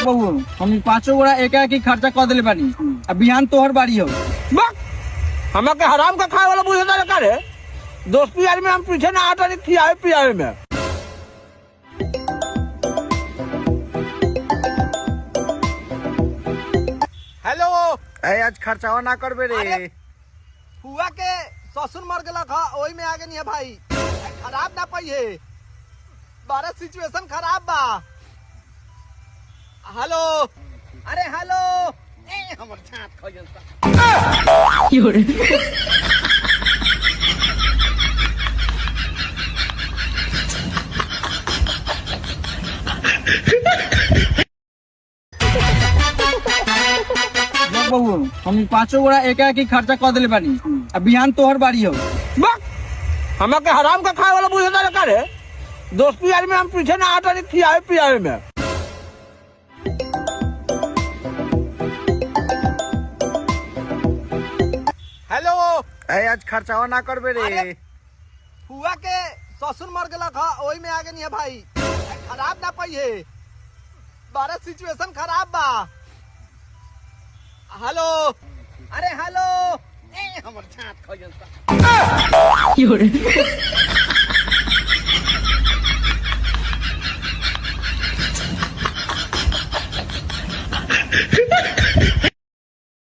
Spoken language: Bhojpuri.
बाबू हम 5 गोड़ा एक ही खर्चा कर दिले बानी। अब बिहान तोहर बारी हो। हमें के हराम का खाए वाला बुझे ना रे। दोस्ती यार में हम पीछे ना आता नहीं खियाए पियाए में। हेलो आज खर्चावा ना करबे रे। हुआ के ससुर मर गला खा ओई में आगे नहीं है भाई। खराब ना पाइए बारा सिचुएशन खराब बा। हेलो अरे हेलो हमर छात खइयन बाबू हम 5 गोड़ा एक ही खर्चा कर दिले बानी। अब बिहान तोहर बारी हो। हमें के हराम का खाए वाला बुझे ना रे। दोस्ती यार में हम पीछे ना आता नहीं खियाए पियाए में। हेलो आज खर्चावा ना करबे रे। हुआ के ससुर मर गला खा ओई में आगे नहीं है भाई। खराब ना पाइए बारा सिचुएशन खराब बा। हेलो अरे हेलो हमर छात खइयन